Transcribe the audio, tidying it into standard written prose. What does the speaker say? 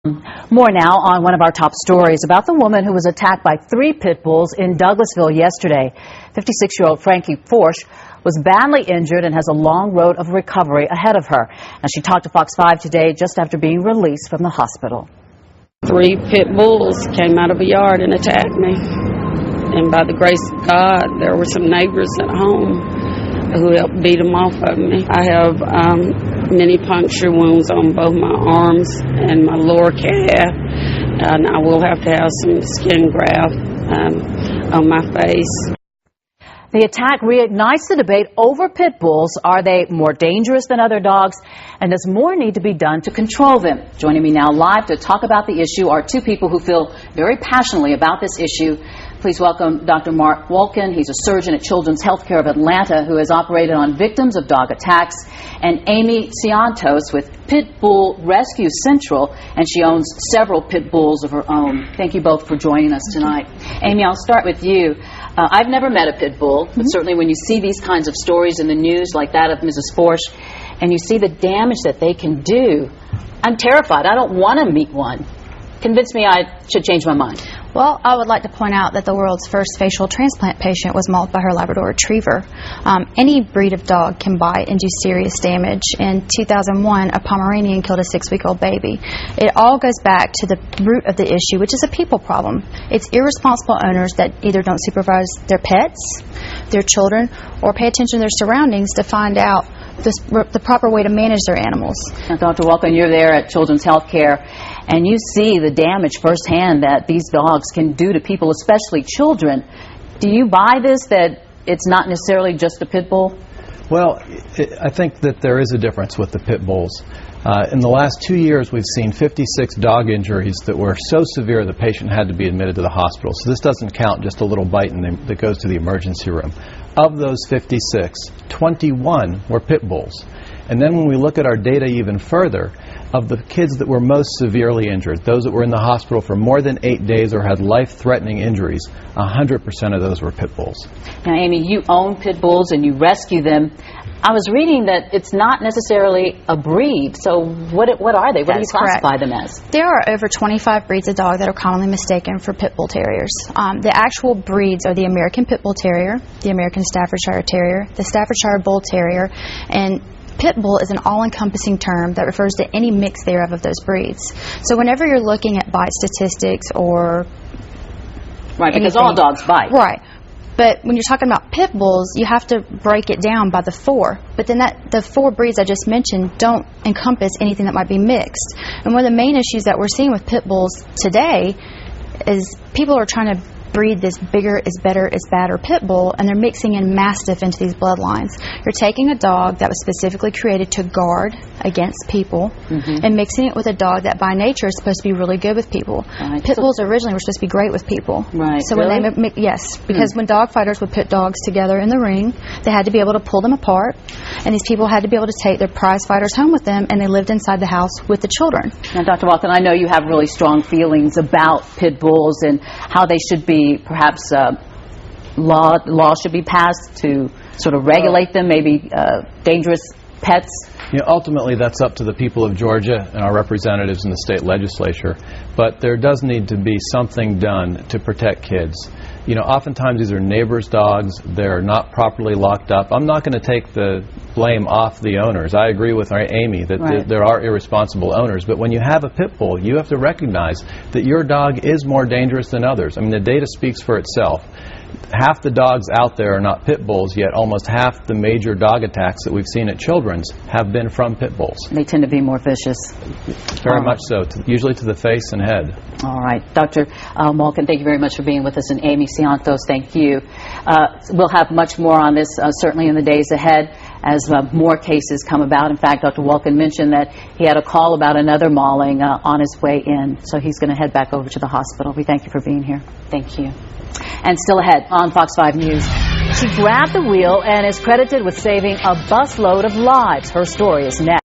More now on one of our top stories about the woman who was attacked by 3 pit bulls in Douglasville yesterday. 56-year-old Frankie Forsch was badly injured and has a long road of recovery ahead of her. And she talked to Fox 5 today just after being released from the hospital. 3 pit bulls came out of a yard and attacked me. And by the grace of God, there were some neighbors at home who helped beat them off of me. I have many puncture wounds on both my arms and my lower calf, and I will have to have some skin graft on my face. The attack reignites the debate over pit bulls. Are they more dangerous than other dogs? And does more need to be done to control them? Joining me now live to talk about the issue are 2 people who feel very passionately about this issue. Please welcome Dr. Mark Wolkin. He's a surgeon at Children's Healthcare of Atlanta who has operated on victims of dog attacks, and Amy Ciontos with Pit Bull Rescue Central, and she owns several pit bulls of her own. Thank you both for joining us tonight. Amy, I'll start with you. I've never met a pit bull, but certainly when you see these kinds of stories in the news like that of Mrs. Forsch, and you see the damage that they can do, I'm terrified. I don't want to meet one. Convince me I should change my mind. Well, I would like to point out that the world's first facial transplant patient was mauled by her Labrador Retriever. Any breed of dog can bite and do serious damage. In 2001, a Pomeranian killed a 6-week-old baby. It all goes back to the root of the issue, which is a people problem. It's irresponsible owners that either don't supervise their pets, their children, or pay attention to their surroundings to find out the proper way to manage their animals. Now, Dr. Wolkin, you're there at Children's Healthcare, and you see the damage firsthand that these dogs can do to people, especially children. Do you buy this, that it's not necessarily just a pit bull? Well, I think that there is a difference with the pit bulls. In the last 2 years, we've seen 56 dog injuries that were so severe the patient had to be admitted to the hospital. So this doesn't count just a little bite that goes to the emergency room. Of those 56, 21 were pit bulls. And then when we look at our data even further, of the kids that were most severely injured, those that were in the hospital for more than 8 days or had life-threatening injuries, 100% of those were pit bulls. Now, Amy, you own pit bulls and you rescue them. I was reading that it's not necessarily a breed. So what are they? What do you classify them as? There are over 25 breeds of dog that are commonly mistaken for pit bull terriers. The actual breeds are the American Pit Bull Terrier, the American Staffordshire Terrier, the Staffordshire Bull Terrier, and pit bull is an all-encompassing term that refers to any mix thereof of those breeds. So whenever you're looking at bite statistics or right, because all dogs bite. Right. But when you're talking about pit bulls, you have to break it down by the 4. But then the 4 breeds I just mentioned don't encompass anything that might be mixed. And one of the main issues that we're seeing with pit bulls today is people are trying to breed this bigger is better is badder pit bull, and they're mixing in mastiff into these bloodlines. You're taking a dog that was specifically created to guard against people and mixing it with a dog that by nature is supposed to be really good with people. Right. Pit bulls originally were supposed to be great with people. Right. So really? when they yes, because when dog fighters would put dogs together in the ring, they had to be able to pull them apart, and these people had to be able to take their prize fighters home with them, and they lived inside the house with the children. Now, Dr. Wolkin, I know you have really strong feelings about pit bulls and how they should be, perhaps law should be passed to sort of regulate them, maybe dangerous pets. You know, ultimately, that's up to the people of Georgia and our representatives in the state legislature. But there does need to be something done to protect kids. You know, oftentimes these are neighbors' dogs. They're not properly locked up. I'm not going to take the blame off the owners. I agree with Amy that there are irresponsible owners. But when you have a pit bull, you have to recognize that your dog is more dangerous than others. I mean, the data speaks for itself. Half the dogs out there are not pit bulls, yet almost half the major dog attacks that we've seen at Children's have been from pit bulls. They tend to be more vicious. Very much so, usually to the face and head. All right. Dr. Wolkin, thank you very much for being with us, and Amy Ciontos, thank you. We'll have much more on this certainly in the days ahead as more cases come about. In fact, Dr. Wolkin mentioned that he had a call about another mauling on his way in, so he's going to head back over to the hospital. We thank you for being here. Thank you. And still ahead on Fox 5 News, she grabbed the wheel and is credited with saving a busload of lives. Her story is next.